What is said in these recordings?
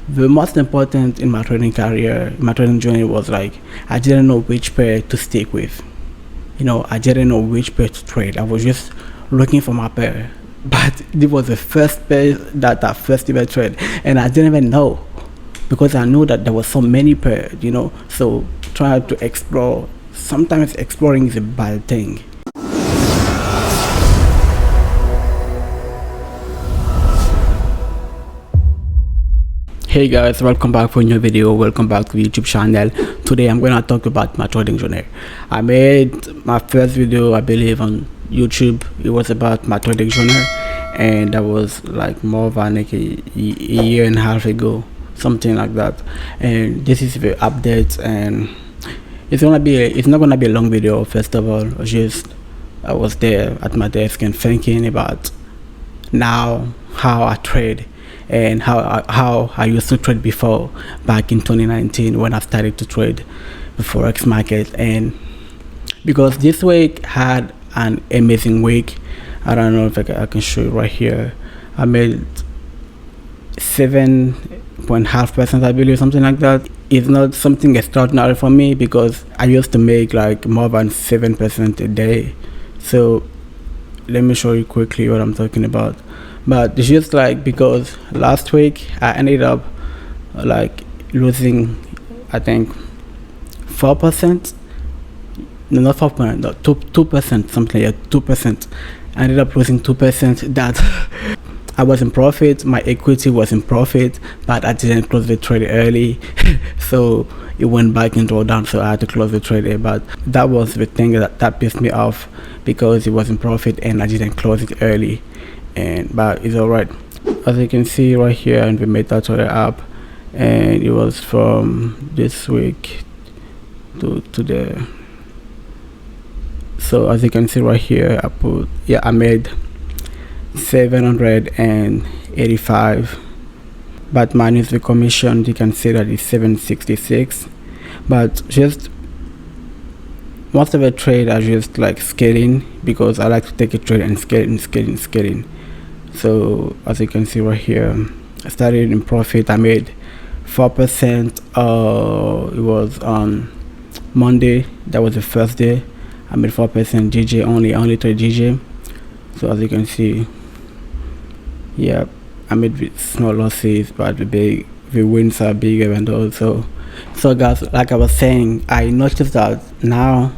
The most important in my trading career, my trading journey was like I didn't know which pair to stick with. I didn't know which pair to trade. I was just looking for my pair. But it was the first pair that I first ever trade, and I didn't even know because I knew that there was so many pairs. So trying to explore. Sometimes exploring is a bad thing. Hey guys, welcome back for a new video. Welcome back to the YouTube channel. Today I'm gonna talk about my trading journey. I made my first video, I believe, on YouTube. It was about my trading journey, and that was like more than like a year and a half ago, something like that. And this is the update, and it's not gonna be a long video. First of all, I was there at my desk and thinking about now how I trade and how I used to trade before, back in 2019 when I started to trade the Forex market. And because this week had an amazing week, I don't know if I can show you right here. I made 7.5%, I believe, something like that. It's not something extraordinary for me because I used to make like more than 7% a day. So let me show you quickly what I'm talking about. But it's just like because last week I ended up like losing, I think 4%. No, not 4%, no, 2%, something like 2%. I ended up losing 2%. That I was in profit, my equity was in profit, but I didn't close the trade early. So it went back into a down, so I had to close the trade early. But that was the thing that pissed me off, because it was in profit and I didn't close it early. But it's alright. As you can see right here in the MetaTrader app, and it was from this week to the. So as you can see right here, I made 785, but minus the commission, you can see that it's 766. But just most of the trade are just like scaling, because I like to take a trade and scaling. So as you can see right here, I started in profit. I made 4%. It was on Monday. That was the first day. I made 4% GJ only. I only trade GJ. So as you can see, yeah, I made small losses, but the wins are bigger. And also, so guys, like I was saying, I noticed that now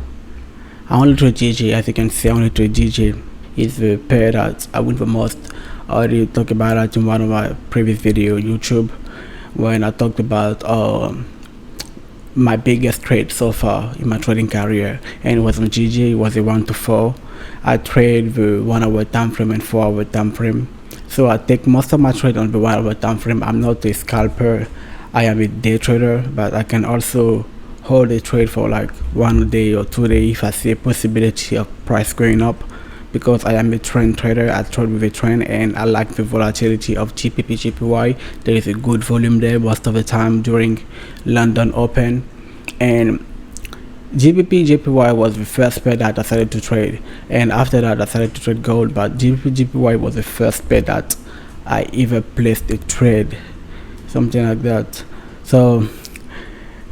I only trade GJ. As you can see, I only trade GJ. It's the pair that I win the most. I already talked about that in one of my previous videos on YouTube, when I talked about my biggest trade so far in my trading career, and it was on GG. It was a 1 to 4. I trade the 1 hour time frame and 4 hour time frame. So I take most of my trade on the 1 hour time frame. I'm not a scalper, I am a day trader, but I can also hold a trade for like 1 day or 2 days if I see a possibility of price going up, because I am a trend trader. I trade with a trend, and I like the volatility of GBP JPY. There is a good volume there most of the time during London Open. And GBP JPY was the first pair that I started to trade, and after that I started to trade gold. But GBP JPY was the first pair that I ever placed a trade, something like that. So,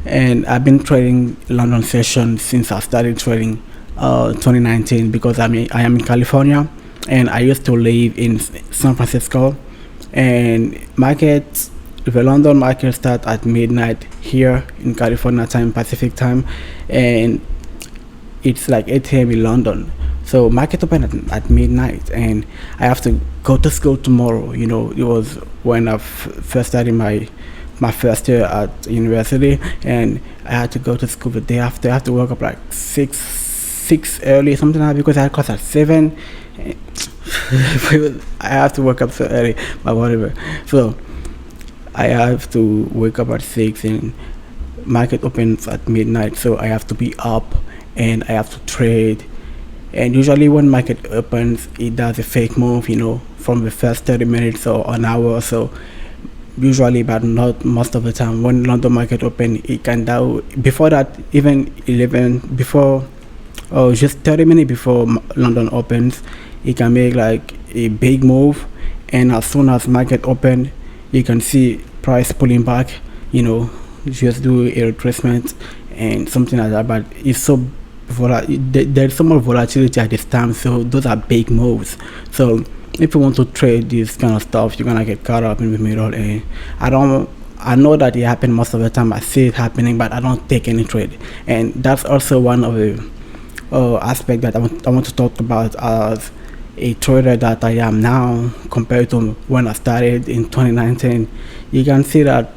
and I've been trading London session since I started trading 2019, because I am in California, and I used to live in San Francisco. And the London market start at midnight here in California time, Pacific time, and it's like 8 a.m. in London. So market open at midnight, and I have to go to school tomorrow. It was when I first started my first year at university, and I had to go to school the day after. I have to wake up like 6 early, something like that, because I had class at 7. I have to wake up so early, but whatever. So I have to wake up at 6, and market opens at midnight, so I have to be up and I have to trade. And usually when market opens, it does a fake move, from the first 30 minutes or an hour or so, usually, but not most of the time. When London market open, it can do before that, even 11 before, or just 30 minutes before London opens, it can make like a big move. And as soon as market open, you can see price pulling back, just do a retracement and something like that. But it's so there's so much volatility at this time, so those are big moves. So if you want to trade this kind of stuff, you're gonna get caught up in the middle. And I know that it happens most of the time. I see it happening, but I don't take any trade. And that's also one of the aspect that I want to talk about as a trader that I am now compared to when I started in 2019. You can see that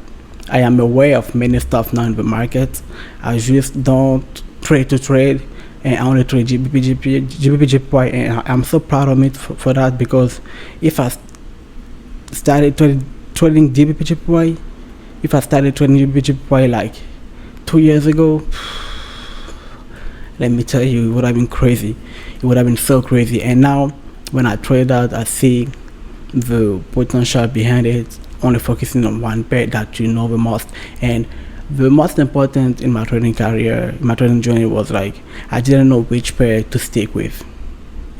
I am aware of many stuff now in the market. I just don't trade to trade, and I only trade GBP, and I'm so proud of me for that, because if I started trading GBP, if I started trading GBP like 2 years ago, let me tell you, it would have been crazy. It would have been so crazy. And now when I trade that, I see the potential behind it, only focusing on one pair that you know the most. And the most important in my trading career, my trading journey, was like, I didn't know which pair to stick with.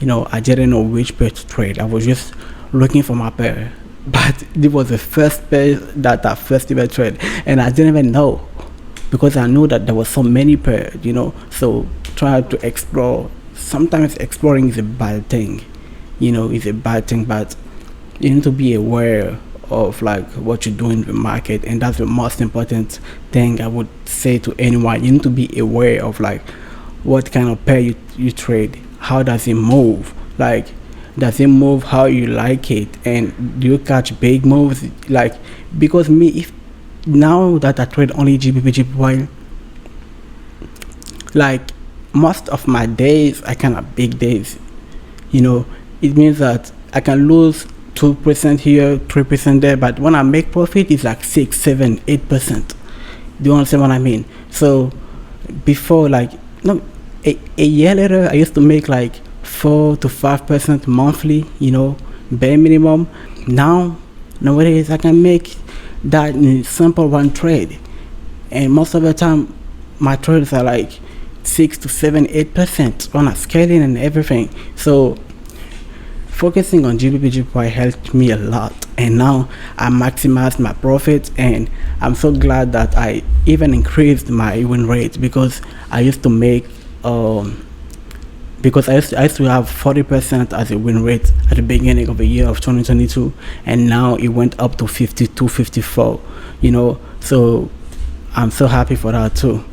I didn't know which pair to trade. I was just looking for my pair. But it was the first pair that I first ever trade, and I didn't even know, because I knew that there was so many pairs, So try to explore. Sometimes exploring is a bad thing, it's a bad thing, but you need to be aware of like what you do in the market, and that's the most important thing I would say to anyone. You need to be aware of like what kind of pair you trade. How does it move? Like, does it move how you like it? And do you catch big moves? Like, because me, if now that I trade only GBP, like most of my days I kind of big days. It means that I can lose 2% here, 3% there, but when I make profit, it's like 6, 7, 8%. Do you understand what I mean? So before, like, no, a year later, I used to make like 4 to 5% monthly, bare minimum. Nowadays I can make that in simple one trade, and most of the time my trades are like 6 to 7, 8% on a scaling and everything. So focusing on GBP helped me a lot, and now I maximized my profit, and I'm so glad that I even increased my win rate, because I used to make because I used to have 40% as a win rate at the beginning of the year of 2022, and now it went up to 52, 54, so I'm so happy for that too.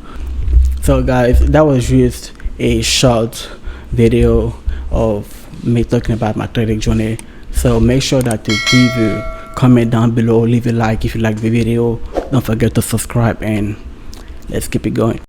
So guys, that was just a short video of me talking about my trading journey. So make sure that you leave a comment down below, leave a like if you like the video, don't forget to subscribe, and let's keep it going.